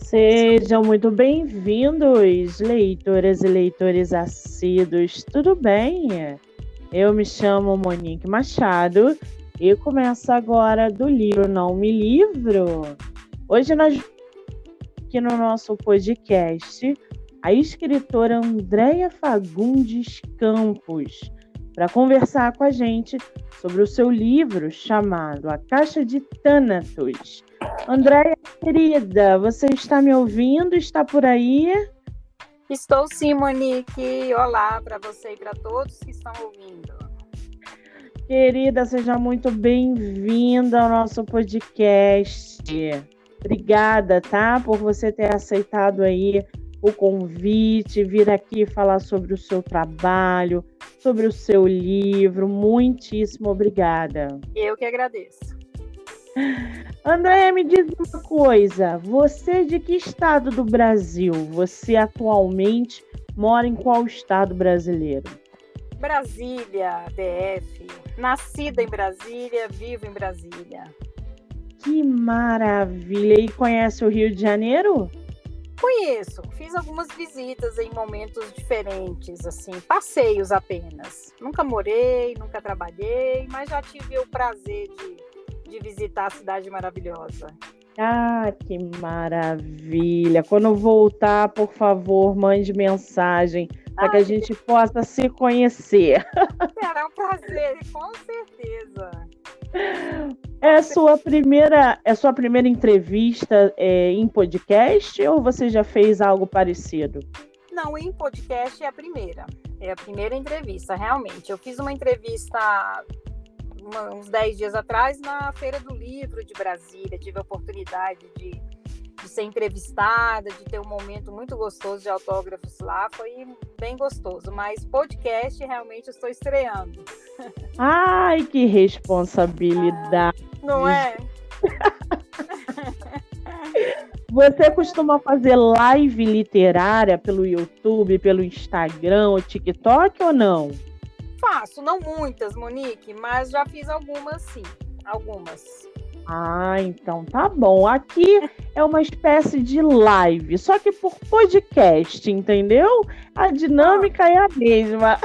Sejam muito bem-vindos, leitoras e leitores assíduos, tudo bem? Eu me chamo Monique Machado e começo agora do livro Não Me Livro. Hoje nós aqui no nosso podcast a escritora Andréia Fagundes Campos para conversar com a gente sobre o seu livro chamado A Caixa de Thanatos. Andréia, querida, você está me ouvindo? Está por aí? Estou sim, Monique. Olá para você e para todos que estão ouvindo. Querida, seja muito bem-vinda ao nosso podcast. Obrigada, tá? Por você ter aceitado aí o convite, vir aqui falar sobre o seu trabalho, sobre o seu livro. Muitíssimo obrigada. Eu que agradeço. Andréia, me diz uma coisa, você de que estado do Brasil? Você atualmente mora em qual estado brasileiro? Brasília, DF. Nascida em Brasília, vivo em Brasília. Que maravilha! E conhece o Rio de Janeiro? Conheço, fiz algumas visitas em momentos diferentes, assim, passeios apenas. Nunca morei, nunca trabalhei, mas já tive o prazer de visitar a cidade maravilhosa. Ah, que maravilha! Quando voltar, por favor, mande mensagem para que a gente possa se conhecer. Será um prazer, com certeza. É a sua primeira entrevista em podcast ou você já fez algo parecido? Não, em podcast é a primeira entrevista, realmente. Eu fiz uma entrevista uns 10 dias atrás na Feira do Livro de Brasília. Tive a oportunidade de ser entrevistada, de ter um momento muito gostoso de autógrafos lá, foi bem gostoso, mas podcast realmente eu estou estreando. Ai, que responsabilidade! Não é? Você costuma fazer live literária pelo YouTube, pelo Instagram ou TikTok ou não? Faço, não muitas, Monique, mas já fiz algumas sim, algumas. Ah, então tá bom. Aqui é uma espécie de live, só que por podcast, entendeu? A dinâmica é a mesma.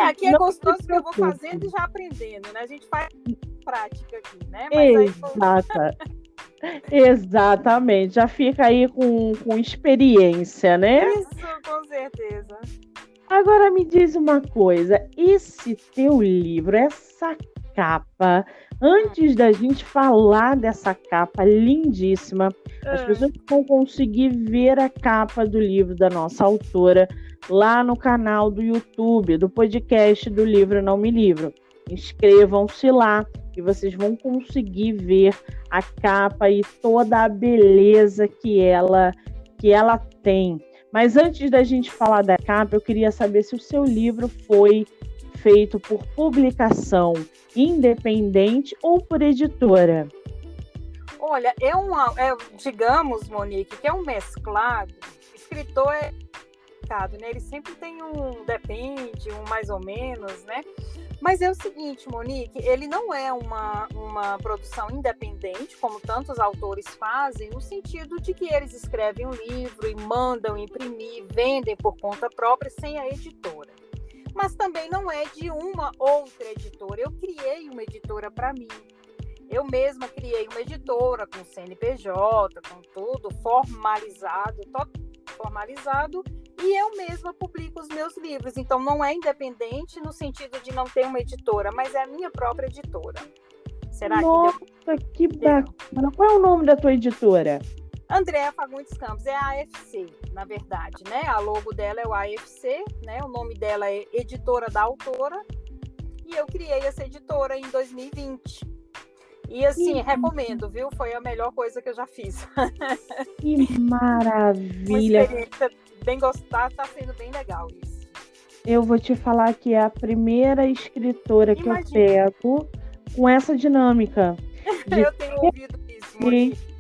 Aqui é gostoso que eu vou fazendo e já aprendendo, né? A gente faz prática aqui, né? Mas Exatamente, já fica aí com experiência, né? Isso, com certeza. Agora me diz uma coisa, esse teu livro, essa capa, antes da gente falar dessa capa lindíssima, as pessoas vão conseguir ver a capa do livro da nossa autora lá no canal do YouTube, do podcast do Livro Não Me Livro. Inscrevam-se lá e vocês vão conseguir ver a capa e toda a beleza que ela tem. Mas antes da gente falar da capa, eu queria saber se o seu livro foi feito por publicação independente ou por editora. Olha, digamos, Monique, que é um mesclado. Escritor é complicado, né? Ele sempre tem depende, mais ou menos, né? Mas é o seguinte, Monique, ele não é uma produção independente, como tantos autores fazem, no sentido de que eles escrevem um livro e mandam imprimir, vendem por conta própria, sem a editora. Mas também não é de uma outra editora. Eu criei uma editora para mim. Eu mesma criei uma editora com CNPJ, com tudo formalizado, e eu mesma publico os meus livros. Então, não é independente no sentido de não ter uma editora, mas é a minha própria editora. Será que bacana! Qual é o nome da tua editora? Andréia Fagundes Campos, é a AFC, na verdade, né? A logo dela é o AFC, né? O nome dela é Editora da Autora, e eu criei essa editora em 2020. E assim, recomendo, viu? Foi a melhor coisa que eu já fiz. Que maravilha! Uma experiência bem gostada, tá sendo bem legal isso. Eu vou te falar que é a primeira escritora que eu pego com essa dinâmica. Eu tenho ouvido isso, Monique.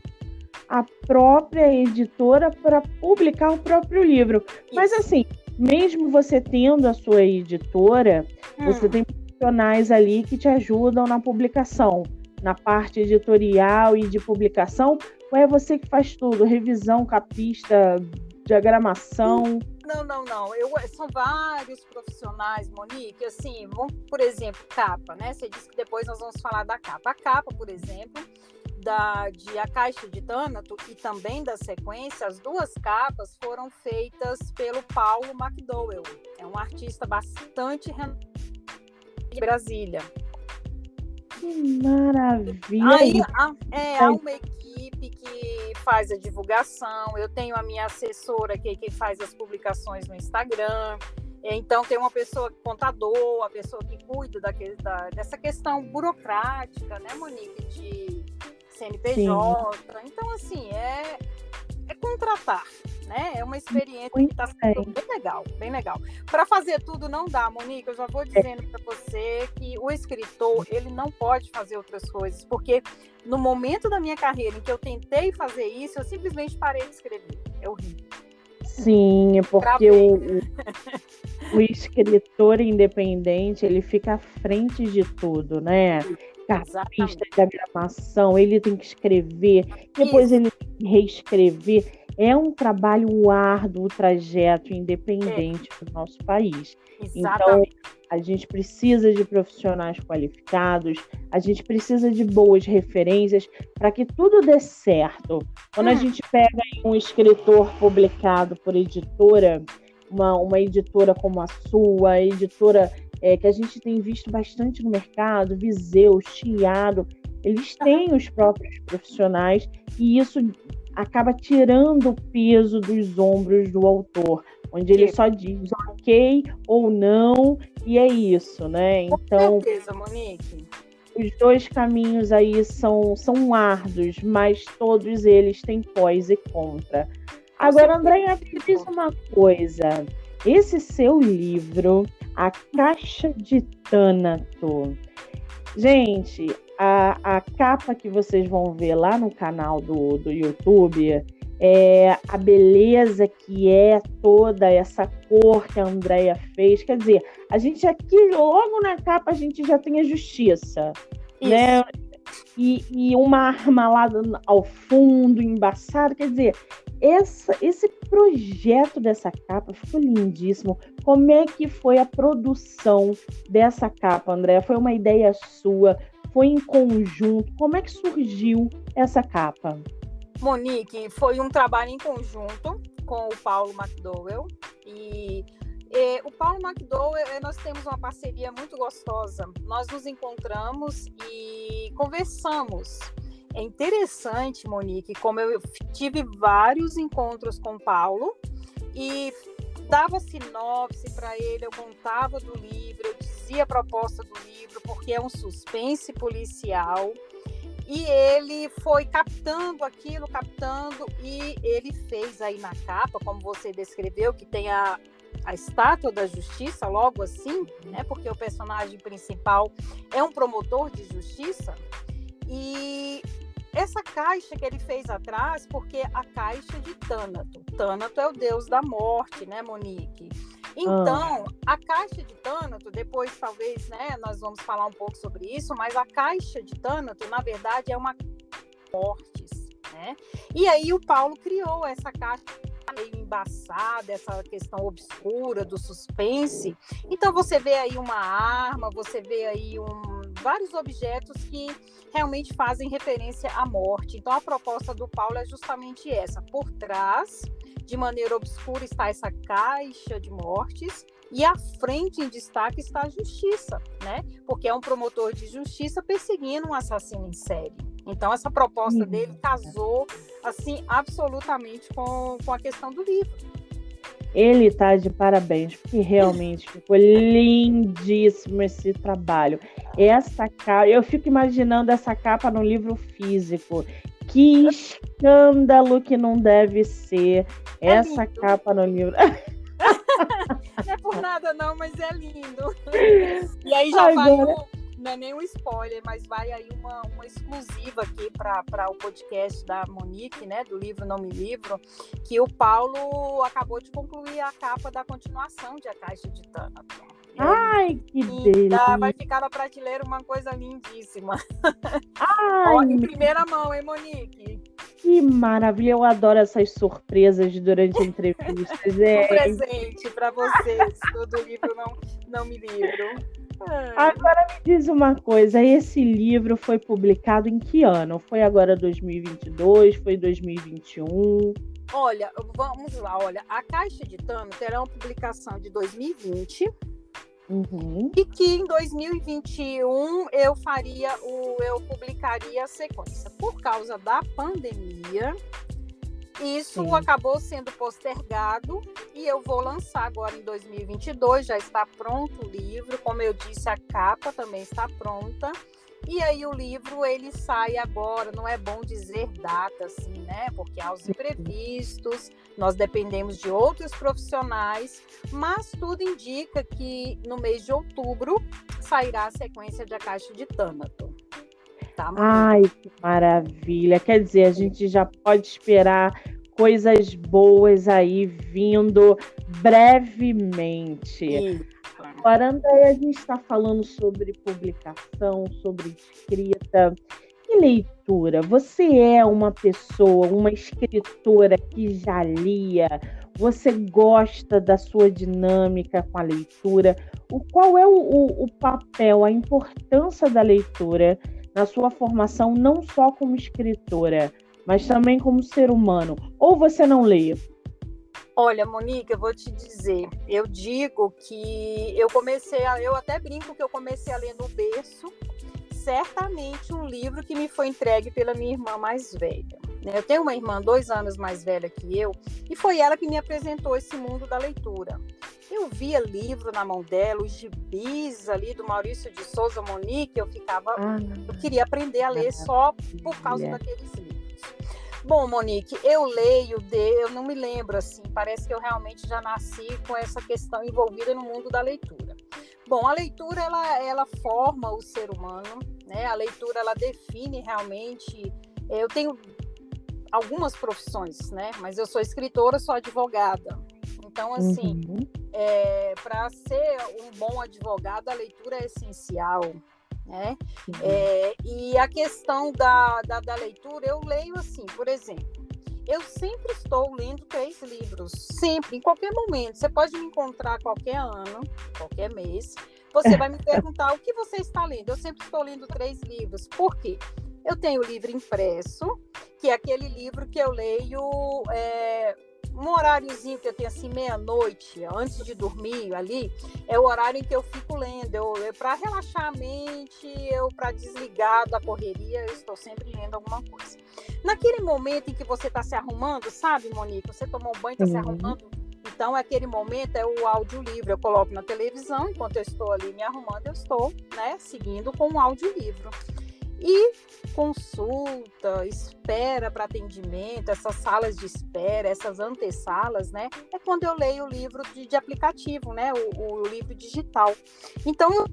A própria editora para publicar o próprio livro. Isso. Mas assim, mesmo você tendo a sua editora, você tem profissionais ali que te ajudam na publicação. na parte editorial e de publicação? Ou é você que faz tudo? Revisão, capista, diagramação? Não. São vários profissionais, Monique. Assim, por exemplo, capa, né? Você disse que depois nós vamos falar da capa. A capa, por exemplo, de A Caixa de Thanatos e também da sequência, as duas capas foram feitas pelo Paulo McDowell. É um artista bastante renomado de Brasília. Que maravilha! Aí há uma equipe que faz a divulgação, eu tenho a minha assessora que faz as publicações no Instagram, então tem uma pessoa, contador, a pessoa que cuida dessa questão burocrática, né, Monique, de CNPJ. Sim. Então, assim, é contratar, né? É uma experiência que está sendo bem legal. Para fazer tudo não dá, Monique, eu já vou dizendo para você que o escritor, ele não pode fazer outras coisas, porque no momento da minha carreira em que eu tentei fazer isso, eu simplesmente parei de escrever. É horrível. Sim, porque o escritor independente, ele fica à frente de tudo, né? Capista, diagramação, ele tem que escrever, depois ele tem que reescrever. É um trabalho árduo, o trajeto independente do nosso país. Exatamente. Então, a gente precisa de profissionais qualificados, a gente precisa de boas referências para que tudo dê certo. Quando a gente pega um escritor publicado por editora, uma editora como a sua, editora que a gente tem visto bastante no mercado, Viseu, Chiado, eles têm os próprios profissionais e isso acaba tirando o peso dos ombros do autor, onde ele só diz ok ou não, e é isso, né? Então, com certeza, Monique. Os dois caminhos aí são árduos, mas todos eles têm pós e contra. Agora, Andréia, me diz uma coisa. Esse seu livro, A Caixa de Thanatos, gente, a capa que vocês vão ver lá no canal do YouTube, a beleza que é toda essa cor que a Andréia fez. Quer dizer, a gente aqui, logo na capa, a gente já tem a justiça, né? E uma arma lá ao fundo, embaçada. Quer dizer, esse projeto dessa capa ficou lindíssimo. Como é que foi a produção dessa capa, Andréia? Foi uma ideia sua? Foi em conjunto? Como é que surgiu essa capa? Monique, foi um trabalho em conjunto com o Paulo McDowell. E o Paulo McDowell, nós temos uma parceria muito gostosa. Nós nos encontramos e conversamos. É interessante, Monique, como eu tive vários encontros com o Paulo e dava sinopse para ele, eu contava do livro, eu dizia a proposta do livro, porque é um suspense policial. E ele foi captando, e ele fez aí na capa, como você descreveu, que tem a estátua da justiça, logo assim, né? Porque o personagem principal é um promotor de justiça. E essa caixa que ele fez atrás, porque a caixa de Thanatos. Thanatos é o deus da morte, né, Monique? Então, a caixa de Thanatos, depois talvez, né, nós vamos falar um pouco sobre isso, mas a caixa de Thanatos, na verdade, é uma mortes, né? E aí o Paulo criou essa caixa meio embaçada, essa questão obscura do suspense. Então você vê aí uma arma, você vê aí vários objetos que realmente fazem referência à morte. Então a proposta do Paulo é justamente essa. Por trás, de maneira obscura, está essa caixa de mortes e à frente, em destaque, está a justiça, né? Porque é um promotor de justiça perseguindo um assassino em série. Então essa proposta dele casou assim absolutamente com a questão do livro. Ele está de parabéns, porque realmente ficou lindíssimo esse trabalho. Essa capa, eu fico imaginando essa capa no livro físico. Que escândalo que não deve ser essa capa no livro. Não é por nada não, mas é lindo. E aí já vai, não é nem um spoiler, mas vai aí uma exclusiva aqui para o podcast da Monique, né, do livro Não Me Livro, que o Paulo acabou de concluir a capa da continuação de A Caixa de Thanatos. Ai, que Vai delícia! ficar na prateleira uma coisa lindíssima. Ai, Ó, em primeira mão, hein, Monique? que maravilha! Eu adoro essas surpresas durante entrevistas. Um presente para vocês. Todo livro não me livro. Agora me diz uma coisa, esse livro foi publicado em que ano? Foi agora 2022? Foi 2021? Olha, vamos lá. Olha, a Caixa de Tano terá uma publicação de 2020. E que em 2021 eu publicaria a sequência. Por causa da pandemia, isso acabou sendo postergado e eu vou lançar agora em 2022. Já está pronto o livro, como eu disse, a capa também está pronta. E aí o livro, ele sai agora, não é bom dizer data assim, né? Porque há os imprevistos, nós dependemos de outros profissionais, mas tudo indica que no mês de outubro sairá a sequência de A Caixa de Thanatos. Tá, ai, que maravilha! Quer dizer, a gente já pode esperar coisas boas aí vindo brevemente. Isso. Agora, Andréia, a gente está falando sobre publicação, sobre escrita e leitura. Você é uma pessoa, uma escritora que já lia? Você gosta da sua dinâmica com a leitura? Qual é o papel, a importância da leitura na sua formação, não só como escritora, mas também como ser humano? Ou você não lê? Olha, Monique, eu vou te dizer, eu digo que eu até brinco que eu comecei a ler no berço, certamente um livro que me foi entregue pela minha irmã mais velha. Eu tenho uma irmã 2 anos mais velha que eu, e foi ela que me apresentou esse mundo da leitura. Eu via livro na mão dela, os gibis ali do Maurício de Souza, Monique, eu queria aprender a ler só por causa daqueles livros. Bom, Monique, eu não me lembro assim, parece que eu realmente já nasci com essa questão envolvida no mundo da leitura. Bom, a leitura, ela forma o ser humano, né? A leitura, ela define realmente. Eu tenho algumas profissões, né? Mas eu sou escritora, sou advogada. Então, assim, para ser um bom advogado, a leitura é essencial. Né? E a questão da leitura, eu leio assim, por exemplo, eu sempre estou lendo 3 livros, sempre, em qualquer momento. Você pode me encontrar qualquer ano, qualquer mês, você vai me perguntar o que você está lendo. Eu sempre estou lendo 3 livros. Por quê? Eu tenho o livro impresso, que é aquele livro que eu leio um horáriozinho que eu tenho assim, meia-noite, antes de dormir ali, é o horário em que eu fico lendo. Para relaxar a mente, para desligar da correria, eu estou sempre lendo alguma coisa. Naquele momento em que você está se arrumando, sabe, Monique? Você tomou um banho, está se arrumando. Então, aquele momento é o audiolivro. Eu coloco na televisão, enquanto eu estou ali me arrumando, eu estou, né, seguindo com o audiolivro. E consulta, espera para atendimento, essas salas de espera, essas antessalas, né? É quando eu leio o livro de aplicativo, né? O livro digital. Então, eu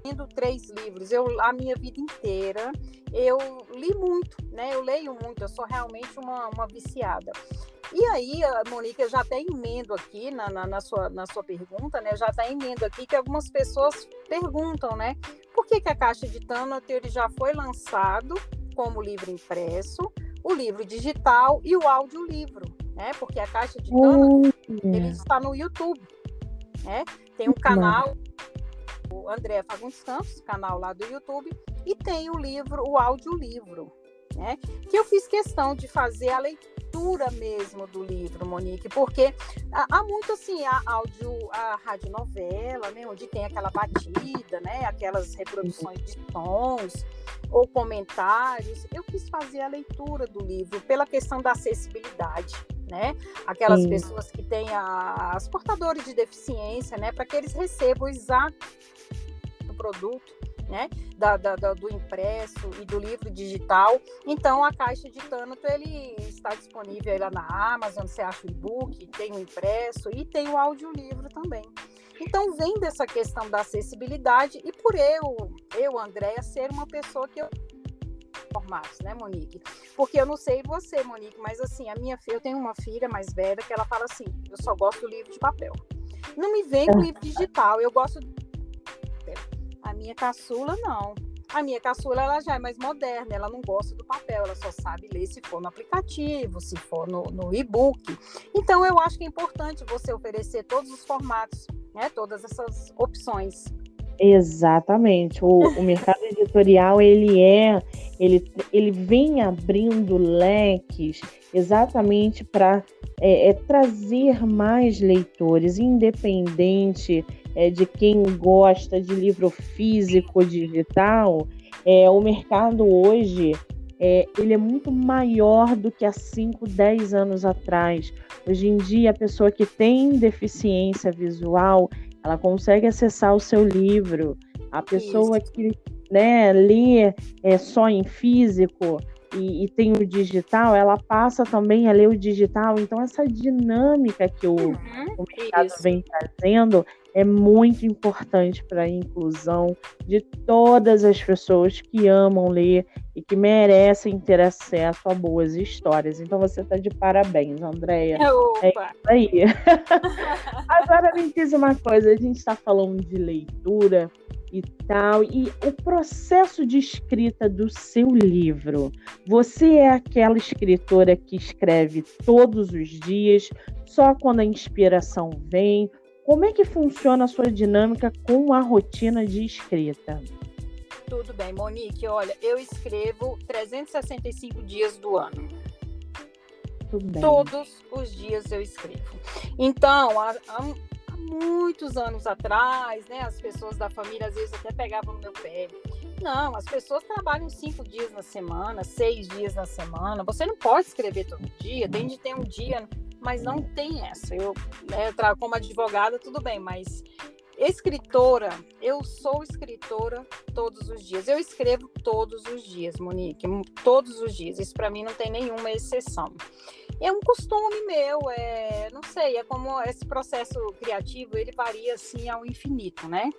lendo 3 livros, a minha vida inteira, eu li muito, né? Eu leio muito, eu sou realmente uma viciada. E aí, Monique, eu já até emendo aqui na sua pergunta, né? Eu já até emendo aqui que algumas pessoas perguntam, né? Por que a Caixa de Thanatos ele já foi lançado como livro impresso, o livro digital e o audiolivro, né? Porque a Caixa de Thanatos ele está no YouTube, né? Tem um canal, o André Fagundes Campos, canal lá do YouTube, e tem o audiolivro, né? Que eu fiz questão de fazer a leitura mesmo do livro, Monique, porque há muito assim a radionovela, né, onde tem aquela batida, né, aquelas reproduções de tons ou comentários. Eu quis fazer a leitura do livro pela questão da acessibilidade, né? Aquelas pessoas que têm as portadores de deficiência, né, para que eles recebam o exato produto, né, do impresso e do livro digital. Então, a Caixa de Thanatos ele está disponível aí lá na Amazon, você acha o e-book, tem o impresso e tem o audiolivro também. Então, vem dessa questão da acessibilidade e por eu, Andréia, ser uma pessoa que eu formatos, né, Monique? Porque eu não sei você, Monique, mas assim, eu tenho uma filha mais velha que ela fala assim, eu só gosto do livro de papel. Não me vem com livro digital. Eu gosto. A minha caçula, não. A minha caçula, ela já é mais moderna, ela não gosta do papel, ela só sabe ler se for no aplicativo, se for no e-book. Então, eu acho que é importante você oferecer todos os formatos, né? Todas essas opções. Exatamente. O mercado editorial, ele vem abrindo leques exatamente para trazer mais leitores, independente de quem gosta de livro físico ou digital. O mercado hoje ele é muito maior do que há 5, 10 anos atrás. Hoje em dia, a pessoa que tem deficiência visual, ela consegue acessar o seu livro. A pessoa que lê só em físico e tem o digital, ela passa também a ler o digital. Então, essa dinâmica que o mercado vem trazendo é muito importante para a inclusão de todas as pessoas que amam ler e que merecem ter acesso a boas histórias. Então, você está de parabéns, Andréia. Opa. É isso aí. Agora, me diz uma coisa. A gente está falando de leitura e tal, e o processo de escrita do seu livro, você é aquela escritora que escreve todos os dias, só quando a inspiração vem? Como é que funciona a sua dinâmica com a rotina de escrita? Tudo bem, Monique, olha, eu escrevo 365 dias do ano. Todos os dias eu escrevo. Então, há muitos anos atrás, né, as pessoas da família às vezes até pegavam no meu pé. Não, as pessoas trabalham 5 dias na semana, 6 dias na semana. Você não pode escrever todo dia, tem de ter um dia, mas não tem essa. Eu como advogada, tudo bem, mas escritora, eu sou escritora todos os dias. Eu escrevo todos os dias, Monique, todos os dias. Isso para mim não tem nenhuma exceção. É um costume meu, não sei, é como esse processo criativo, ele varia assim ao infinito, né?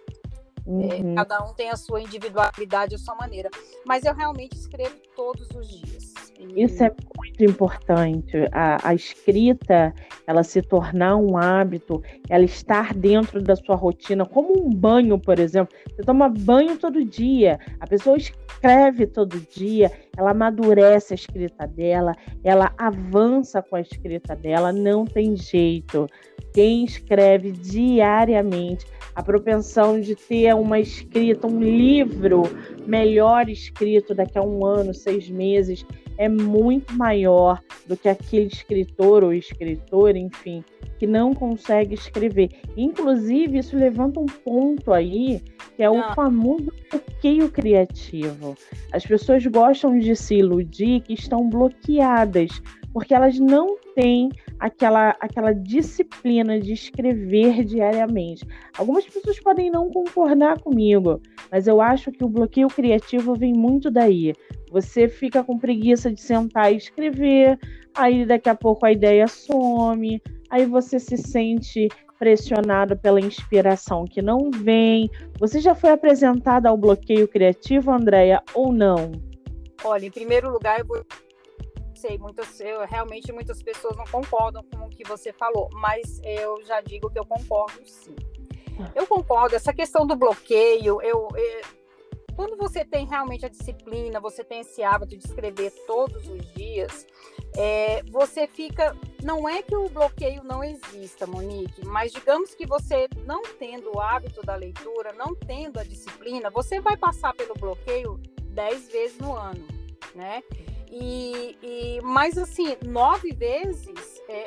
Cada um tem a sua individualidade, a sua maneira. Mas eu realmente escrevo todos os dias. Isso é muito importante. A escrita, ela se tornar um hábito, ela estar dentro da sua rotina, como um banho, por exemplo. Você toma banho todo dia, a pessoa escreve todo dia, ela amadurece a escrita dela, ela avança com a escrita dela, não tem jeito. Quem escreve diariamente, a propensão de ter uma escrita, um livro melhor escrito daqui a 1 ano, 6 meses, é muito maior do que aquele escritor ou escritora, enfim, que não consegue escrever. Inclusive, isso levanta um ponto aí, que é o famoso bloqueio criativo. As pessoas gostam de se iludir que estão bloqueadas, porque elas não têm aquela disciplina de escrever diariamente. Algumas pessoas podem não concordar comigo, mas eu acho que o bloqueio criativo vem muito daí. Você fica com preguiça de sentar e escrever, aí daqui a pouco a ideia some, aí você se sente pressionado pela inspiração que não vem. Você já foi apresentada ao bloqueio criativo, Andréia, ou não? Olha, em primeiro lugar, realmente muitas pessoas não concordam com o que você falou, mas eu já digo que eu concordo sim. Eu concordo, essa questão do bloqueio, quando você tem realmente a disciplina, você tem esse hábito de escrever todos os dias, você fica... Não é que o bloqueio não exista, Monique, mas digamos que você não tendo o hábito da leitura, não tendo a disciplina, você vai passar pelo bloqueio 10 vezes no ano, né? Mas assim, 9 vezes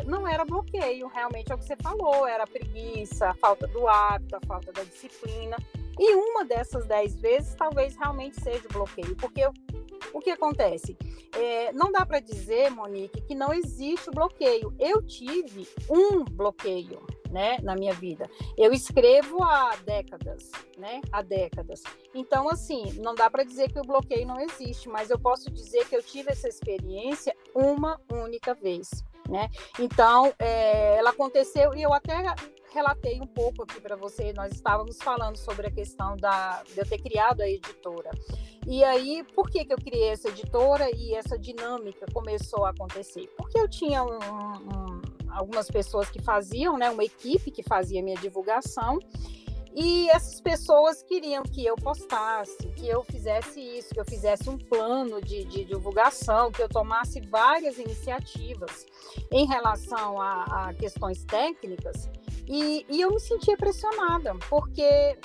não era bloqueio, realmente é o que você falou, era a preguiça, a falta do hábito, a falta da disciplina. E uma dessas 10 vezes talvez realmente seja o bloqueio, porque o que acontece? Não dá para dizer, Monique, que não existe o bloqueio. Eu tive um bloqueio, né, na minha vida. Eu escrevo há décadas, né? Há décadas. Então, assim, não dá para dizer que o bloqueio não existe, mas eu posso dizer que eu tive essa experiência uma única vez, né? Então, ela aconteceu e eu até relatei um pouco aqui para você. Nós estávamos falando sobre a questão de eu ter criado a editora. E aí, por que eu criei essa editora e essa dinâmica começou a acontecer? Porque eu tinha algumas pessoas que faziam, né, uma equipe que fazia minha divulgação, e essas pessoas queriam que eu postasse, que eu fizesse isso, que eu fizesse um plano de divulgação, que eu tomasse várias iniciativas em relação a questões técnicas, e eu me sentia pressionada, porque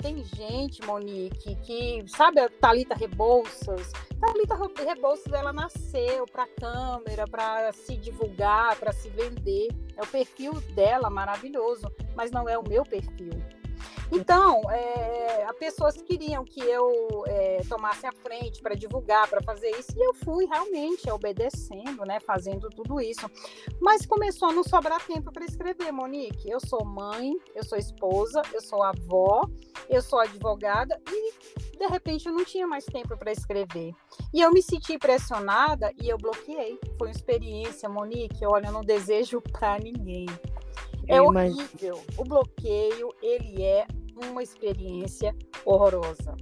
tem gente, Monique, que, sabe a Thalita Rebouças? Thalita Rebouças, ela nasceu para câmera, para se divulgar, para se vender. É o perfil dela maravilhoso, mas não é o meu perfil. Então, as pessoas queriam que eu tomasse a frente para divulgar, para fazer isso, e eu fui realmente obedecendo, né, fazendo tudo isso. Mas começou a não sobrar tempo para escrever, Monique. Eu sou mãe, eu sou esposa, eu sou avó, eu sou advogada, e de repente eu não tinha mais tempo para escrever. E eu me senti pressionada e eu bloqueei. Foi uma experiência, Monique, olha, eu não desejo para ninguém. É horrível. O bloqueio, ele é uma experiência horrorosa.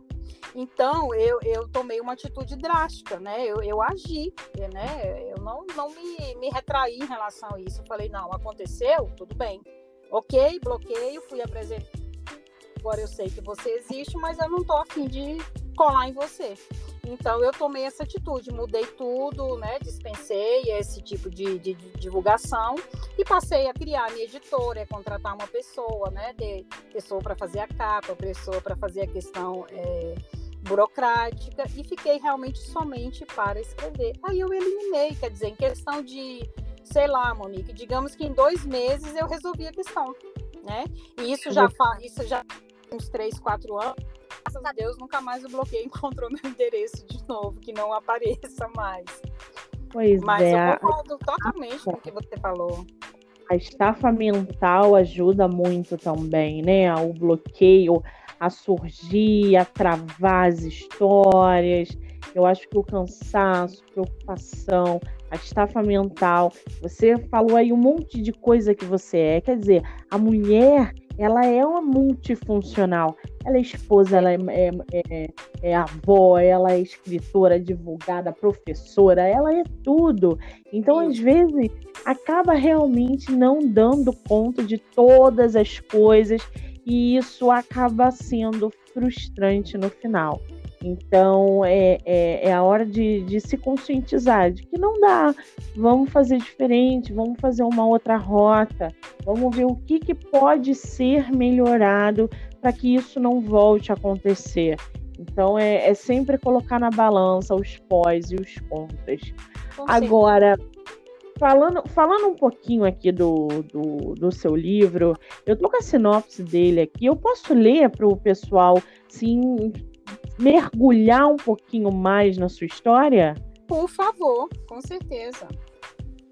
Então, eu tomei uma atitude drástica, né? Eu agi, né? Eu não me retraí em relação a isso. Eu falei, não, aconteceu, tudo bem. Ok, bloqueio, fui apresentar. Agora eu sei que você existe, mas eu não estou a fim de colar em você. Então, eu tomei essa atitude, mudei tudo, né? Dispensei esse tipo de divulgação e passei a criar a minha editora, contratar uma pessoa, né? Pessoa para fazer a capa, pessoa para fazer a questão burocrática, e fiquei realmente somente para escrever. Aí eu eliminei, quer dizer, em questão de, sei lá, Monique, digamos que em 2 meses eu resolvi a questão, né? E isso já uns 3, 4 anos. Graças a Deus, nunca mais o bloqueio encontrou meu endereço de novo, que não apareça mais. Mas eu concordo totalmente com o que você falou. A estafa mental ajuda muito também, né? O bloqueio a surgir, a travar as histórias. Eu acho que o cansaço, preocupação, a estafa mental. Você falou aí um monte de coisa que você é. Quer dizer, a mulher, ela é uma multifuncional. Ela é esposa, ela é avó, ela é escritora, advogada, professora, ela é tudo. Então, às vezes, acaba realmente não dando conta de todas as coisas, e isso acaba sendo frustrante no final. Então, é a hora de se conscientizar de que não dá, vamos fazer diferente, vamos fazer uma outra rota, vamos ver o que pode ser melhorado para que isso não volte a acontecer. Então, é sempre colocar na balança os pós e os contras. Agora, falando um pouquinho aqui do seu livro, eu tô com a sinopse dele aqui, eu posso ler para o pessoal, sim, mergulhar um pouquinho mais na sua história? Por favor, com certeza.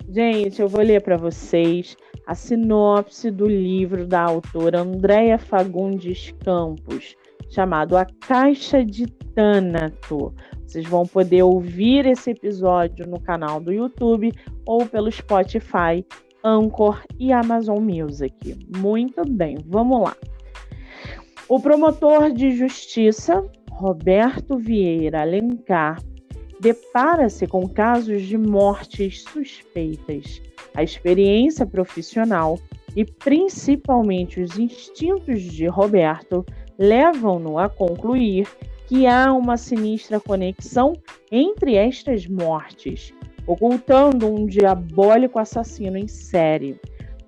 Gente, eu vou ler para vocês a sinopse do livro da autora Andréia Fagundes Campos, chamado A Caixa de Thânato. Vocês vão poder ouvir esse episódio no canal do YouTube ou pelo Spotify, Anchor e Amazon Music. Muito bem, vamos lá. O promotor de justiça, Roberto Vieira Alencar, depara-se com casos de mortes suspeitas. A experiência profissional e principalmente os instintos de Roberto levam-no a concluir que há uma sinistra conexão entre estas mortes, ocultando um diabólico assassino em série.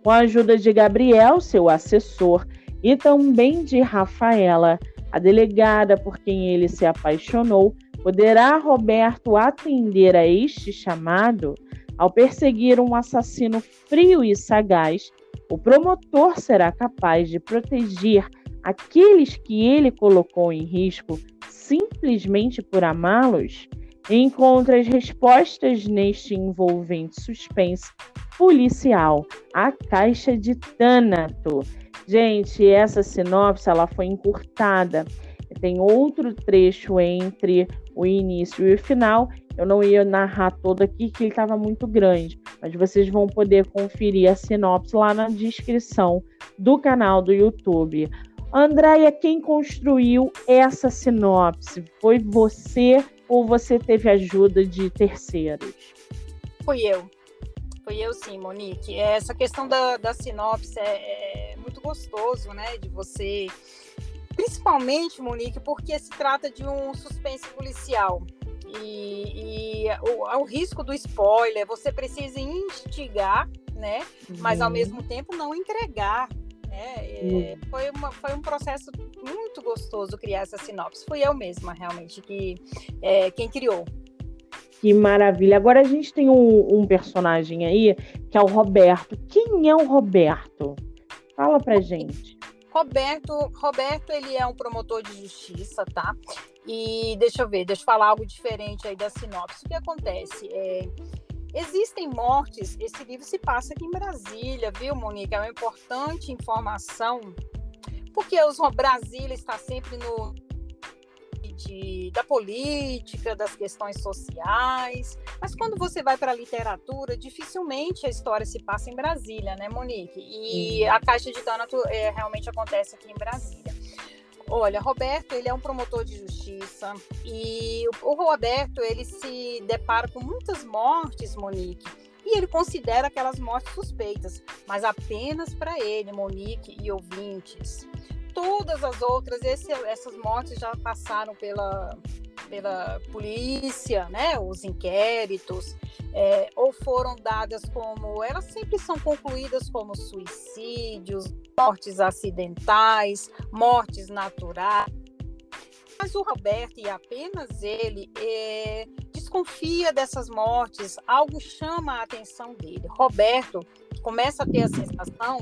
Com a ajuda de Gabriel, seu assessor, e também de Rafaela, a delegada por quem ele se apaixonou, poderá Roberto atender a este chamado? Ao perseguir um assassino frio e sagaz, o promotor será capaz de proteger aqueles que ele colocou em risco simplesmente por amá-los? Encontre as respostas neste envolvente suspense policial, A Caixa de Thânato. Gente, essa sinopse ela foi encurtada. Tem outro trecho entre o início e o final. Eu não ia narrar todo aqui, que ele estava muito grande. Mas vocês vão poder conferir a sinopse lá na descrição do canal do YouTube. Andréia, quem construiu essa sinopse? Foi você ou você teve ajuda de terceiros? Fui eu. Fui eu sim, Monique. Essa questão da sinopse é muito gostoso, né? De você... Principalmente, Monique, porque se trata de um suspense policial. E o risco do spoiler, você precisa instigar, né? Mas, ao mesmo tempo, não entregar. Né? Foi um processo muito gostoso criar essa sinopse. Fui eu mesma, realmente, quem criou. Que maravilha. Agora a gente tem um personagem aí, que é o Roberto. Quem é o Roberto? Fala pra gente. Roberto, ele é um promotor de justiça, tá? E deixa eu falar algo diferente aí da sinopse. O que acontece? Existem mortes, esse livro se passa aqui em Brasília, viu, Monique? É uma importante informação, porque Brasília está sempre da política, das questões sociais, mas quando você vai para a literatura, dificilmente a história se passa em Brasília, né, Monique? E a Caixa de Thânato realmente acontece aqui em Brasília. Olha, Roberto, ele é um promotor de justiça e o Roberto, ele se depara com muitas mortes, Monique, e ele considera aquelas mortes suspeitas, mas apenas para ele, Monique e ouvintes. Todas as outras, essas mortes já passaram pela polícia, né? Os inquéritos, ou foram dadas como... Elas sempre são concluídas como suicídios, mortes acidentais, mortes naturais. Mas o Roberto, e apenas ele, desconfia dessas mortes, algo chama a atenção dele. Roberto começa a ter a sensação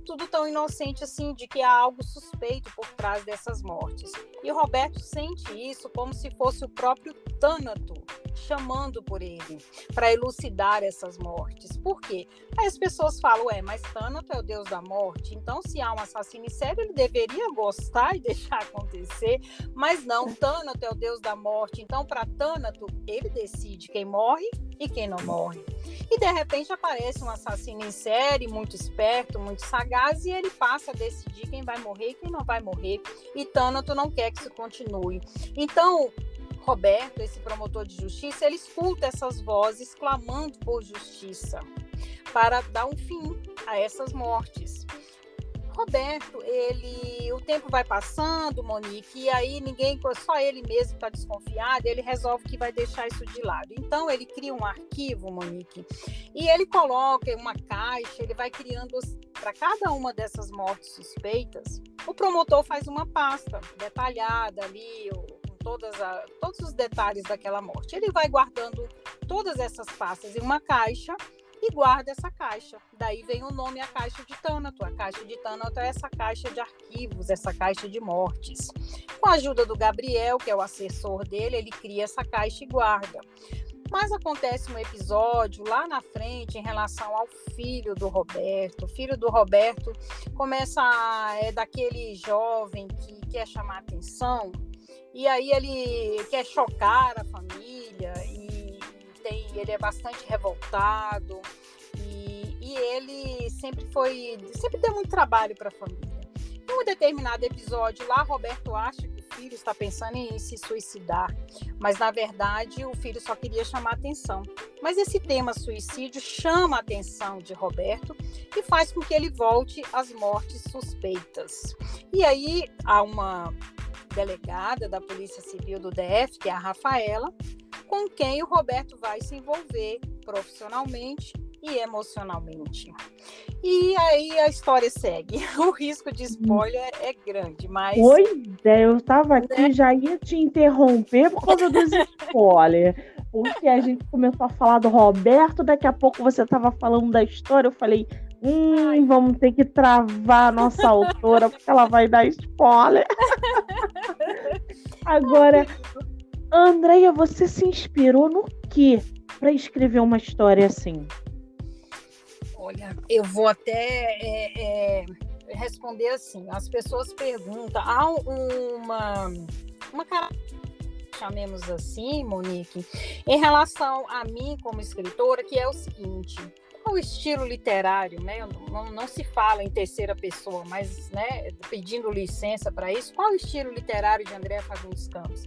tudo tão inocente assim, de que há algo suspeito por trás dessas mortes. E o Roberto sente isso como se fosse o próprio Thânato chamando por ele, para elucidar essas mortes. Por quê? Aí as pessoas falam, mas Thânato é o deus da morte, então se há um assassino em série, ele deveria gostar e deixar acontecer, mas não, Thânato é o deus da morte, então para Thânato, ele decide quem morre e quem não morre. E de repente aparece um assassino em série, muito esperto, muito sagaz, e ele passa a decidir quem vai morrer e quem não vai morrer. E Thânato não quer que isso continue. Então, Roberto, esse promotor de justiça, ele escuta essas vozes clamando por justiça para dar um fim a essas mortes. Roberto, o tempo vai passando, Monique, e aí só ele mesmo está desconfiado, ele resolve que vai deixar isso de lado. Então, ele cria um arquivo, Monique, e ele coloca uma caixa, ele vai criando, para cada uma dessas mortes suspeitas, o promotor faz uma pasta detalhada ali, com todos os detalhes daquela morte. Ele vai guardando todas essas pastas em uma caixa, e guarda essa caixa. Daí vem o nome, a Caixa de Thânato. A Caixa de Thânato é essa caixa de arquivos, essa caixa de mortes. Com a ajuda do Gabriel, que é o assessor dele, ele cria essa caixa e guarda. Mas acontece um episódio lá na frente em relação ao filho do Roberto. O filho do Roberto é daquele jovem que quer chamar atenção, e aí ele quer chocar a família, ele é bastante revoltado, e ele sempre deu muito trabalho para a família. Em um determinado episódio lá, Roberto acha que o filho está pensando em se suicidar, mas na verdade o filho só queria chamar atenção. Mas esse tema suicídio chama a atenção de Roberto e faz com que ele volte às mortes suspeitas. E aí há uma delegada da Polícia Civil do DF, que é a Rafaela, com quem o Roberto vai se envolver profissionalmente e emocionalmente. E aí a história segue. O risco de spoiler é grande, mas... Pois é, eu estava aqui, já ia te interromper por causa dos spoilers, porque a gente começou a falar do Roberto, daqui a pouco você estava falando da história, eu falei, vamos ter que travar a nossa autora, porque ela vai dar spoiler. Agora... Andréia, você se inspirou no quê para escrever uma história assim? Olha, eu vou até responder assim. As pessoas perguntam, há uma característica, chamemos assim, Monique, em relação a mim como escritora, que é o seguinte: qual o estilo literário, né? Não se fala em terceira pessoa, mas, né, pedindo licença para isso, qual o estilo literário de Andréia Fagundes Campos?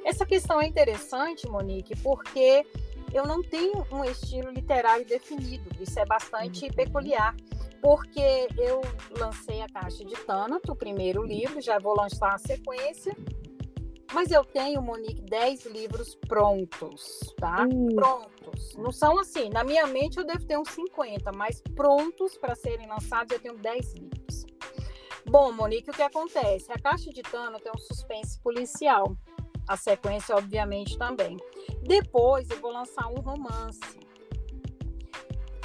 Essa questão é interessante, Monique, porque eu não tenho um estilo literário definido. Isso é bastante peculiar, porque eu lancei A Caixa de Tânato, o primeiro livro, já vou lançar a sequência, mas eu tenho, Monique, 10 livros prontos, tá? Prontos. Não são assim, na minha mente eu devo ter uns 50, mas prontos para serem lançados eu tenho 10 livros. Bom, Monique, o que acontece? A Caixa de Tânato é um suspense policial. A sequência, obviamente, também. Depois eu vou lançar um romance.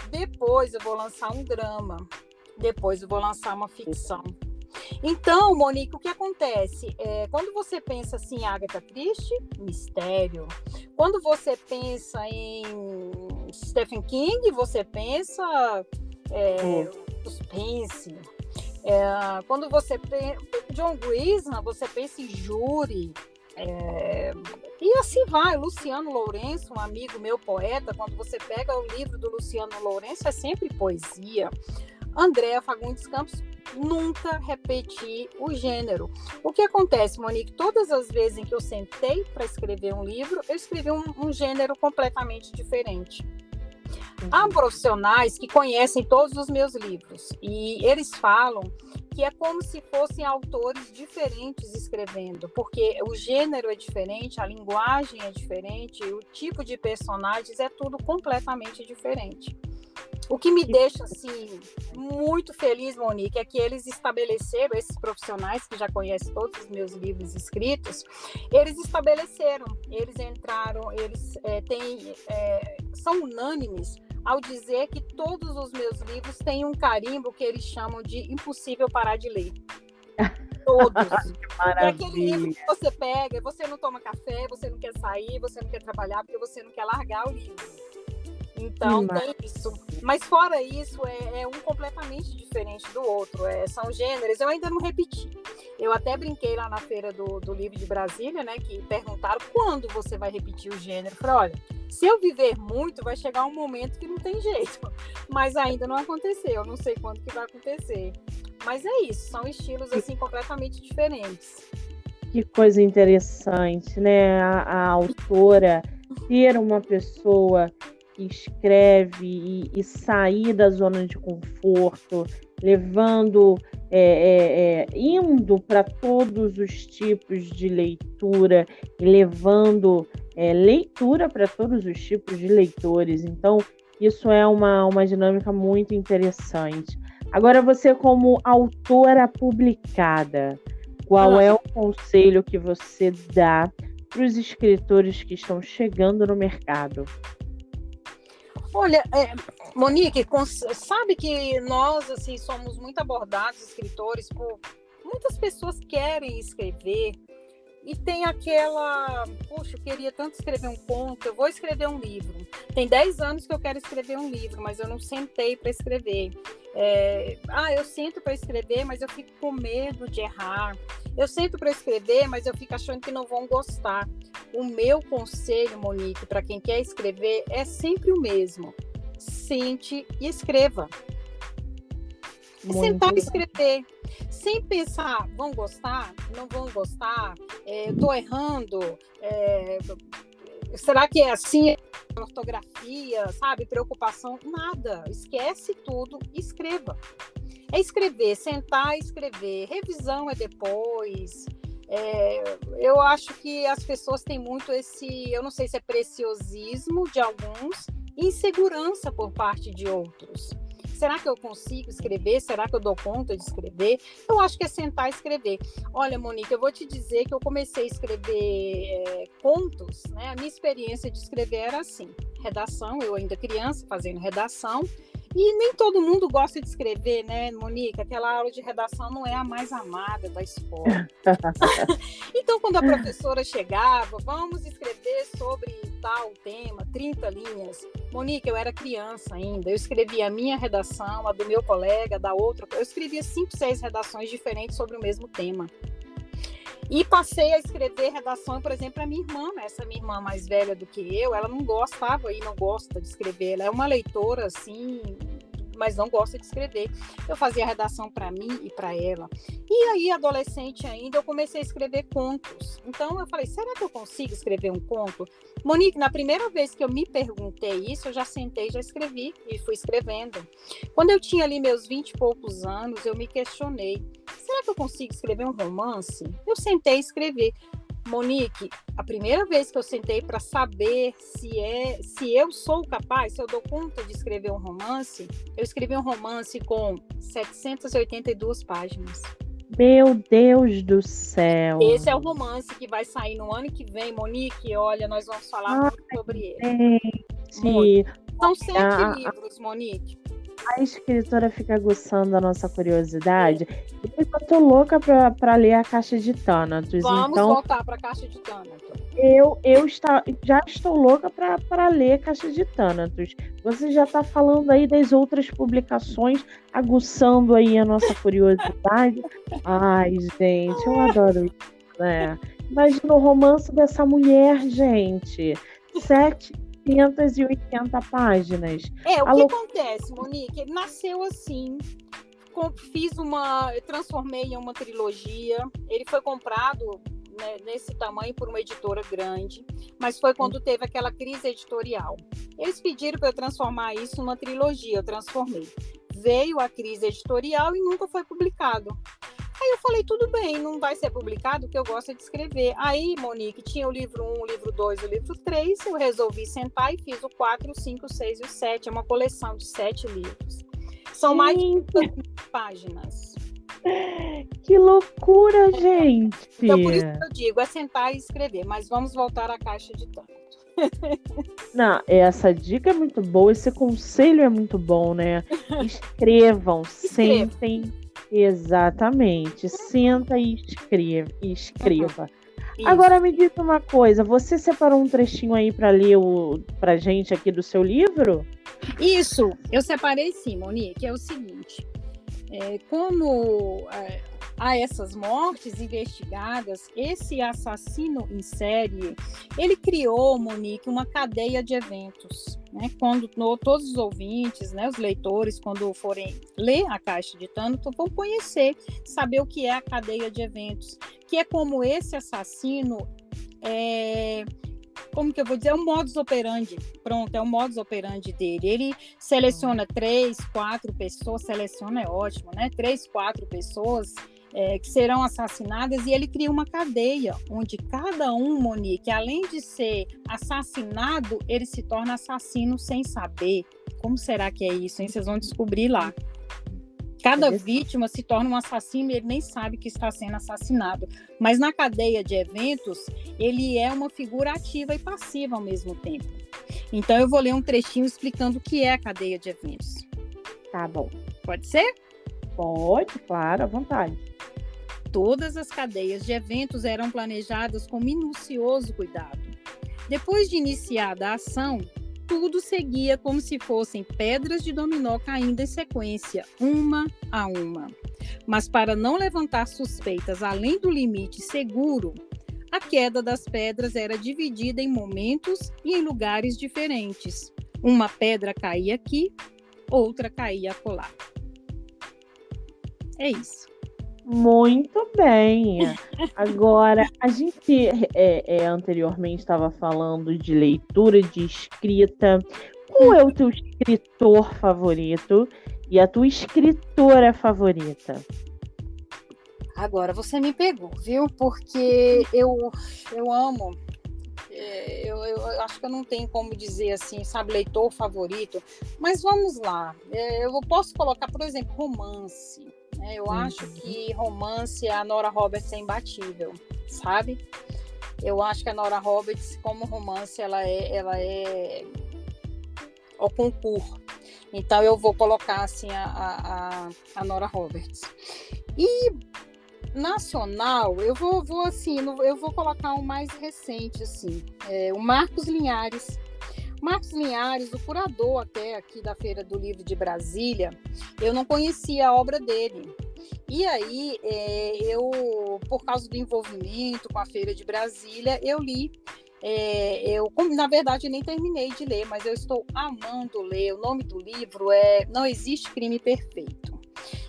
Depois eu vou lançar um drama. Depois eu vou lançar uma ficção. Então, Monique, o que acontece? Quando você pensa assim, em Agatha Christie, mistério. Quando você pensa em Stephen King, você pensa suspense. Quando você pensa em John Grisham, você pensa em júri. E assim vai, Luciano Lourenço, um amigo meu poeta, quando você pega o livro do Luciano Lourenço, é sempre poesia. Andréa Fagundes Campos, nunca repeti o gênero. O que acontece, Monique? Todas as vezes em que eu sentei para escrever um livro, eu escrevi um gênero completamente diferente. Há profissionais que conhecem todos os meus livros e eles falam que é como se fossem autores diferentes escrevendo, porque o gênero é diferente, a linguagem é diferente, o tipo de personagens é tudo completamente diferente. O que me deixa, assim, muito feliz, Monique, é que eles estabeleceram, esses profissionais que já conhecem todos os meus livros escritos, eles estabeleceram, eles entraram, eles são unânimes ao dizer que todos os meus livros têm um carimbo que eles chamam de impossível parar de ler. Todos. É aquele livro que você pega, você não toma café, você não quer sair, você não quer trabalhar, porque você não quer largar o livro. Então, tem isso. Mas fora isso, é um completamente diferente do outro. São gêneros. Eu ainda não repeti. Eu até brinquei lá na feira do livro de Brasília, né? Que perguntaram quando você vai repetir o gênero. Eu falei, olha, se eu viver muito, vai chegar um momento que não tem jeito. Mas ainda não aconteceu. Eu não sei quando que vai acontecer. Mas é isso. São estilos, assim, completamente diferentes. Que coisa interessante, né? A autora ter uma pessoa que escreve e sair da zona de conforto, levando, indo para todos os tipos de leitura e levando leitura para todos os tipos de leitores. Então, isso é uma dinâmica muito interessante. Agora, você como autora publicada, qual é o conselho que você dá para os escritores que estão chegando no mercado? Olha, Monique, sabe que nós assim, somos muito abordados, escritores, por muitas pessoas querem escrever e tem aquela, puxa, eu queria tanto escrever um conto, eu vou escrever um livro. Tem 10 anos que eu quero escrever um livro, mas eu não sentei para escrever. Eu sento para escrever, mas eu fico com medo de errar. Eu sento para escrever, mas eu fico achando que não vão gostar. O meu conselho, Monique, para quem quer escrever, é sempre o mesmo. Sente e escreva. Sentar e escrever. Sem pensar, vão gostar? Não vão gostar? Estou errando? Será que é assim? Ortografia, sabe? Preocupação? Nada. Esquece tudo e escreva. É escrever, sentar e escrever. Revisão é depois. Eu acho que as pessoas têm muito eu não sei se é preciosismo de alguns e insegurança por parte de outros. Será que eu consigo escrever? Será que eu dou conta de escrever? Eu acho que é sentar e escrever. Olha, Monique, eu vou te dizer que eu comecei a escrever contos, né? A minha experiência de escrever era assim, redação, eu ainda criança fazendo redação, e nem todo mundo gosta de escrever, né, Monique? Aquela aula de redação não é a mais amada da escola. Então, quando a professora chegava, vamos escrever sobre tal tema, 30 linhas. Monique, eu era criança ainda, eu escrevia a minha redação, a do meu colega, da outra, eu escrevia 5, 6 redações diferentes sobre o mesmo tema. E passei a escrever redação, por exemplo, para minha irmã, essa minha irmã mais velha do que eu, ela não gostava e não gosta de escrever, ela é uma leitora, assim, mas não gosta de escrever. Eu fazia redação para mim e para ela. E aí, adolescente ainda, eu comecei a escrever contos. Então, eu falei, será que eu consigo escrever um conto? Monique, na primeira vez que eu me perguntei isso, eu já sentei, já escrevi e fui escrevendo. Quando eu tinha ali meus 20 e poucos anos, eu me questionei, será que eu consigo escrever um romance? Eu sentei e escrevi. Monique, a primeira vez que eu sentei para saber se eu sou capaz, se eu dou conta de escrever um romance, eu escrevi um romance com 782 páginas. Meu Deus do céu! Esse é o romance que vai sair no ano que vem, Monique. Olha, nós vamos falar muito sobre ele. Gente, são 7 livros, Monique. A escritora fica aguçando a nossa curiosidade. Eu tô louca para ler a Caixa de Thanatos. Vamos então, voltar para a Caixa de Thanatos. Já estou louca para ler a Caixa de Thanatos. Você já está falando aí das outras publicações, aguçando aí a nossa curiosidade. Ai, gente, eu adoro isso, né? Imagina o romance dessa mulher, gente. 780 páginas. O que acontece, Monique? Ele nasceu assim, transformei em uma trilogia. Ele foi comprado, né, nesse tamanho por uma editora grande, mas foi quando teve aquela crise editorial. Eles pediram para eu transformar isso numa trilogia, eu transformei. Veio a crise editorial e nunca foi publicado. Aí eu falei, tudo bem, não vai ser publicado, porque eu gosto de escrever. Aí, Monique, tinha o livro 1, o livro 2, o livro 3, eu resolvi sentar e fiz o 4, o 5, o 6 e o 7. É uma coleção de 7 livros. São mais de 50 páginas. Que loucura, gente! Então, por isso que eu digo, é sentar e escrever. Mas vamos voltar à Caixa de Thanatos. Não, essa dica é muito boa, esse conselho é muito bom, né? Escrevam, sentem. Exatamente. Senta e escreva. Agora me diz uma coisa, você separou um trechinho aí para ler pra gente aqui do seu livro? Isso, eu separei sim, Monique, é o seguinte, como há essas mortes investigadas, esse assassino em série, ele criou, Monique, uma cadeia de eventos, né? Quando todos os ouvintes, né, os leitores, quando forem ler a Caixa de Thanatos, vão conhecer, saber o que é a cadeia de eventos, que é como esse assassino como que eu vou dizer, é um modus operandi, pronto, é o modus operandi dele, ele seleciona 3, 4 pessoas, seleciona é ótimo, né, 3, 4 pessoas que serão assassinadas, e ele cria uma cadeia, onde cada um, Monique, além de ser assassinado, ele se torna assassino sem saber. Como será que é isso, hein? Vocês vão descobrir lá. Cada vítima se torna um assassino e ele nem sabe que está sendo assassinado. Mas na cadeia de eventos, ele é uma figura ativa e passiva ao mesmo tempo. Então eu vou ler um trechinho explicando o que é a cadeia de eventos. Tá bom. Pode ser? Pode, claro, à vontade. Todas as cadeias de eventos eram planejadas com minucioso cuidado. Depois de iniciada a ação, tudo seguia como se fossem pedras de dominó caindo em sequência, uma a uma. Mas para não levantar suspeitas além do limite seguro, a queda das pedras era dividida em momentos e em lugares diferentes. Uma pedra caía aqui, outra caía acolá. É isso. Muito bem. Agora, a gente anteriormente estava falando de leitura, de escrita. Qual é o teu escritor favorito e a tua escritora favorita? Agora você me pegou, viu? Porque eu amo. Eu acho que eu não tenho como dizer assim, sabe, leitor favorito. Mas vamos lá. Eu posso colocar, por exemplo, romance. Eu acho que romance, a Nora Roberts é imbatível, sabe? Eu acho que a Nora Roberts, como romance, ela é ao concurso. Então eu vou colocar assim a Nora Roberts. E nacional, eu vou colocar um mais recente, assim, o Marcos Linhares. Marcos Linhares, o curador até aqui da Feira do Livro de Brasília, eu não conhecia a obra dele. E aí, eu, por causa do envolvimento com a Feira de Brasília, eu li. Na verdade, nem terminei de ler, mas eu estou amando ler. O nome do livro Não Existe Crime Perfeito.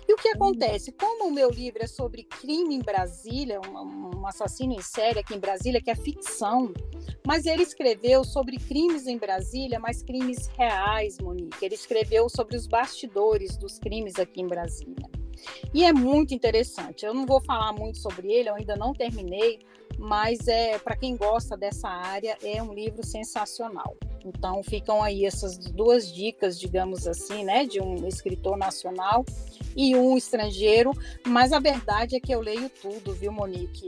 E o que acontece? Como o meu livro é sobre crime em Brasília, um assassino em série aqui em Brasília, que é ficção, mas ele escreveu sobre crimes em Brasília, mas crimes reais, Monique. Ele escreveu sobre os bastidores dos crimes aqui em Brasília. E é muito interessante. Eu não vou falar muito sobre ele, eu ainda não terminei, mas para quem gosta dessa área, é um livro sensacional. Então, ficam aí essas 2 dicas, digamos assim, né, de um escritor nacional e um estrangeiro, mas a verdade é que eu leio tudo, viu, Monique?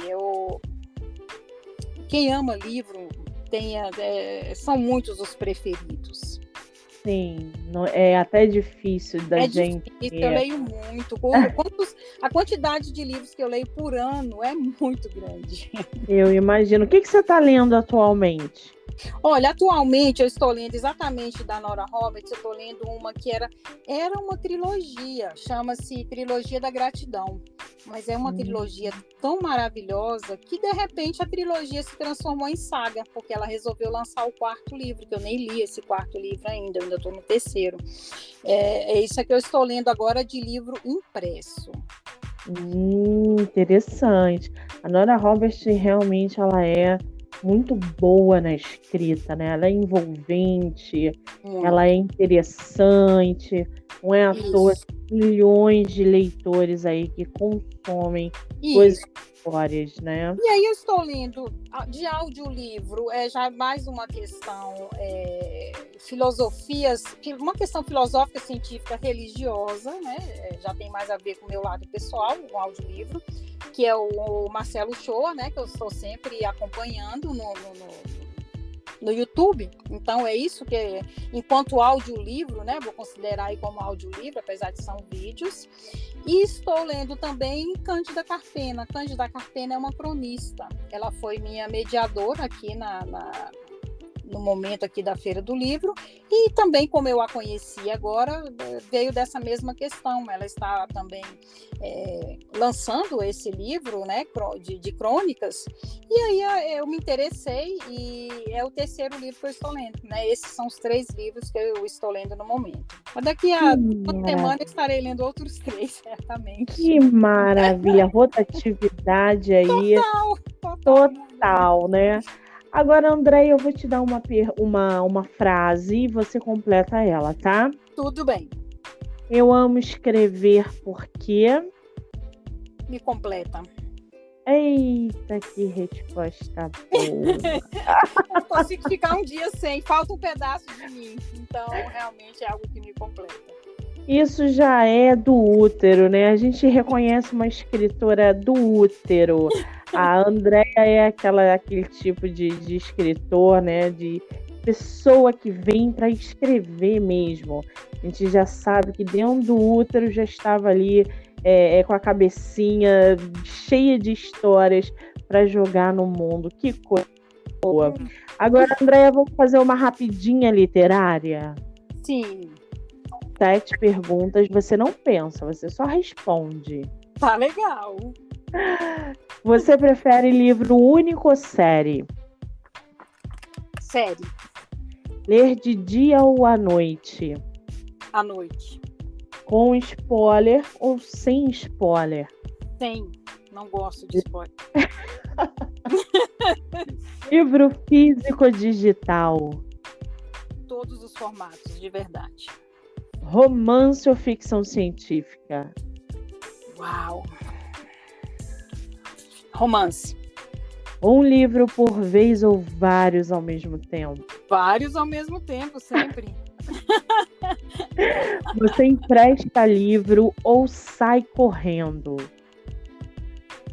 Quem ama livro, são muitos os preferidos. Sim, é até difícil da gente. Difícil, eu leio muito. A quantidade de livros que eu leio por ano é muito grande. Eu imagino. O que você está lendo atualmente? Olha, atualmente eu estou lendo exatamente da Nora Roberts, eu estou lendo uma que era uma trilogia, chama-se Trilogia da Gratidão, mas é uma trilogia tão maravilhosa que de repente a trilogia se transformou em saga, porque ela resolveu lançar o 4º livro, que eu nem li esse 4º livro ainda, eu ainda estou no 3º. Isso que eu estou lendo agora de livro impresso. Interessante. A Nora Roberts realmente ela é muito boa na escrita, né? Ela é envolvente, ela é interessante, não é à toa milhões de leitores aí que consomem suas histórias, né? E aí eu estou lendo de audiolivro, já mais uma questão uma questão filosófica, científica, religiosa, né? Já tem mais a ver com o meu lado pessoal, o audiolivro, que é o Marcelo Shoa, né? Que eu estou sempre acompanhando no YouTube. Então é isso que, enquanto audiolivro, né? Vou considerar aí como audiolivro, apesar de são vídeos. E estou lendo também Cândida Carpena. Cândida Carpena é uma cronista. Ela foi minha mediadora aqui no momento aqui da Feira do Livro, e também, como eu a conheci agora, veio dessa mesma questão. Ela está também lançando esse livro, né, de crônicas, e aí eu me interessei, e é o 3º livro que eu estou lendo, né? Esses são os 3 livros que eu estou lendo no momento. Mas daqui a uma semana eu estarei lendo outros 3, certamente. Que maravilha! Rotatividade aí. Total, né? Agora, Andréia, eu vou te dar uma frase e você completa ela, tá? Tudo bem. Eu amo escrever porque... Me completa. Eita, que resposta boa. Eu consigo ficar um dia sem, falta um pedaço de mim. Então, realmente é algo que me completa. Isso já é do útero, né? A gente reconhece uma escritora do útero. A Andréia é aquele tipo de escritor, né? De pessoa que vem para escrever mesmo. A gente já sabe que dentro do útero já estava ali com a cabecinha cheia de histórias para jogar no mundo. Que coisa boa. Agora, Andréia, vamos fazer uma rapidinha literária? Sim. 7 perguntas, você não pensa, você só responde. Tá legal. Você prefere livro único ou série? Série. Ler de dia ou à noite? À noite. Com spoiler ou sem spoiler? Sem. Não gosto de spoiler. Livro físico ou digital? Todos os formatos, de verdade. Romance ou ficção científica? Uau! Romance. Um livro por vez ou vários ao mesmo tempo? Vários ao mesmo tempo, sempre. Você empresta livro ou sai correndo?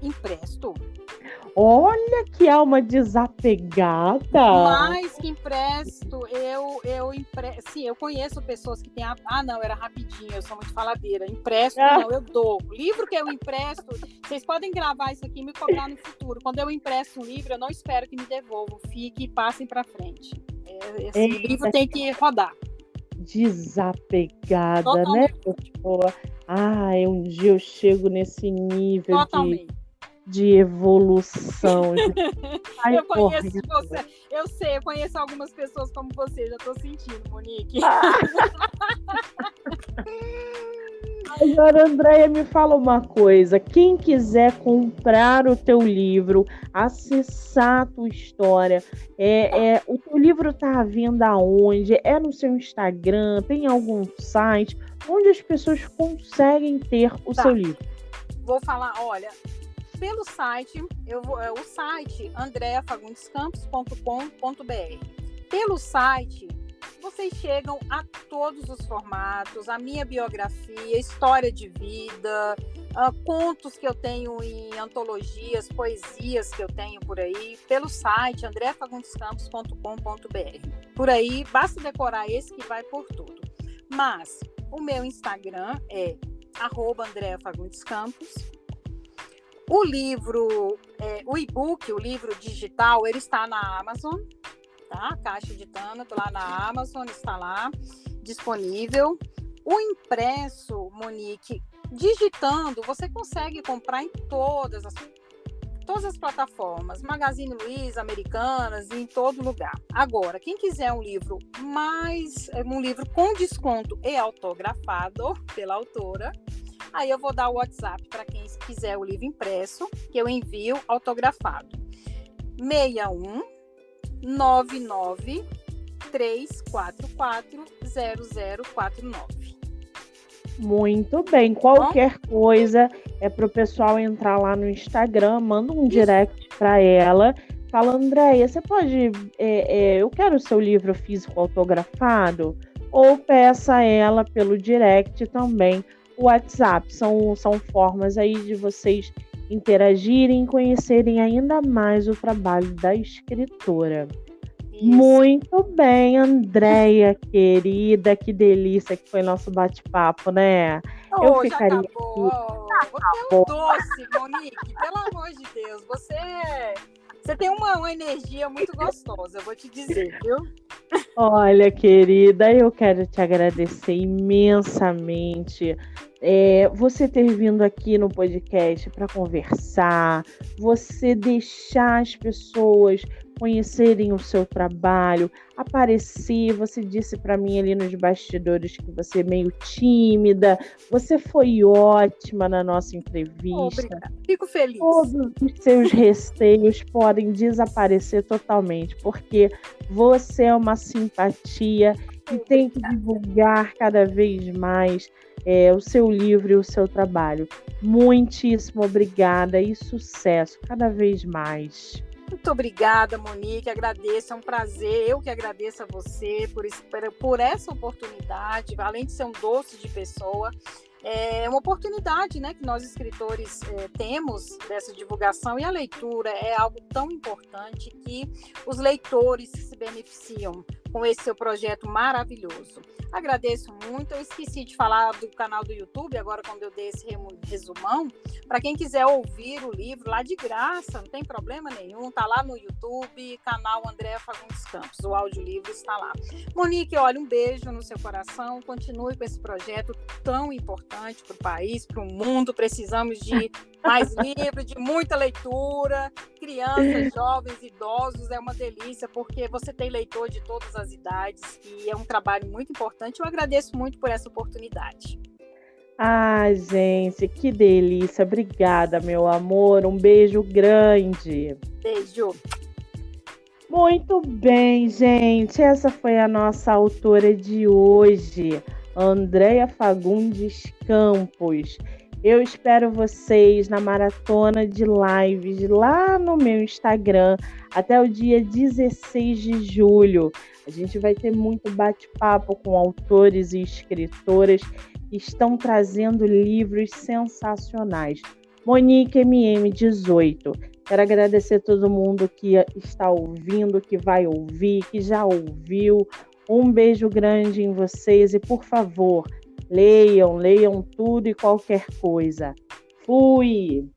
Empresto. Olha que alma desapegada. Mais que empresto, eu empresto. Sim, eu conheço pessoas que têm. Não, era rapidinho, eu sou muito faladeira. Empresto, não, eu dou. Livro que eu empresto, vocês podem gravar isso aqui e me cobrar no futuro. Quando eu empresto um livro, eu não espero que me devolvam, fique e passem para frente. Esse livro tem que rodar. Desapegada, totalmente. Né? Um dia eu chego nesse nível totalmente. de evolução. Eu conheço você, eu sei, eu conheço algumas pessoas como você, já estou sentindo, Monique. Agora, Andréia, me fala uma coisa. Quem quiser comprar o teu livro, acessar a tua história, o teu livro está à venda aonde? É no seu Instagram? Tem algum site? Onde as pessoas conseguem ter o seu livro? Vou falar, olha, pelo site, o site andreafagundescampos.com.br. Pelo site, vocês chegam a todos os formatos, a minha biografia, história de vida, contos que eu tenho em antologias, poesias que eu tenho por aí, pelo site andreafagundescampos.com.br. Por aí, basta decorar esse que vai por tudo. Mas o meu Instagram é @andreafagundescampos. O livro, o e-book, o livro digital, ele está na Amazon, tá? Caixa de Tânato, lá na Amazon, está lá, disponível. O impresso, Monique, digitando, você consegue comprar em todas as plataformas, Magazine Luiza, Americanas, em todo lugar. Agora, quem quiser um livro com desconto e autografado pela autora, aí eu vou dar o WhatsApp para quem quiser o livro impresso, que eu envio autografado. 61 99 344 0049. Muito bem. Qualquer coisa é para o pessoal entrar lá no Instagram, manda um direct para ela, fala, Andréia, você pode, eu quero o seu livro físico autografado, ou peça a ela pelo direct também, o WhatsApp. São formas aí de vocês interagirem, conhecerem ainda mais o trabalho da escritora. Isso. Muito bem, Andréia, querida, que delícia que foi nosso bate-papo, né? Eu ficaria acabou. Você é um doce, Monique, pelo amor de Deus. Você tem uma energia muito gostosa, eu vou te dizer, viu? Olha, querida, eu quero te agradecer imensamente. Você ter vindo aqui no podcast para conversar, você deixar as pessoas conhecerem o seu trabalho, aparecer. Você disse para mim ali nos bastidores que você é meio tímida. Você foi ótima na nossa entrevista. Obrigada. Fico feliz. Todos os seus receios podem desaparecer totalmente, porque você é uma simpatia e tem que divulgar cada vez mais o seu livro e o seu trabalho. Muitíssimo obrigada e sucesso cada vez mais. Muito obrigada, Monique, agradeço, é um prazer, eu que agradeço a você por essa oportunidade, além de ser um doce de pessoa, é uma oportunidade, né, que nós escritores temos dessa divulgação, e a leitura é algo tão importante que os leitores se beneficiam com esse seu projeto maravilhoso. Agradeço muito. Eu esqueci de falar do canal do YouTube, agora quando eu dei esse resumão, para quem quiser ouvir o livro lá de graça, não tem problema nenhum, está lá no YouTube, canal Andréa Fagundes Campos, o audiolivro está lá. Monique, olha, um beijo no seu coração, continue com esse projeto tão importante para o país, para o mundo. Precisamos de mais livros, de muita leitura, crianças, jovens, idosos, é uma delícia, porque você tem leitor de todas as idades e é um trabalho muito importante. Eu agradeço muito por essa oportunidade. Ah, gente, que delícia. Obrigada, meu amor. Um beijo grande. Beijo. Muito bem, gente. Essa foi a nossa autora de hoje, Andréa Fagundes Campos. Eu espero vocês na maratona de lives lá no meu Instagram até o dia 16 de julho. A gente vai ter muito bate-papo com autores e escritoras que estão trazendo livros sensacionais. Monique MM18. Quero agradecer a todo mundo que está ouvindo, que vai ouvir, que já ouviu. Um beijo grande em vocês e, por favor, leiam tudo e qualquer coisa. Fui!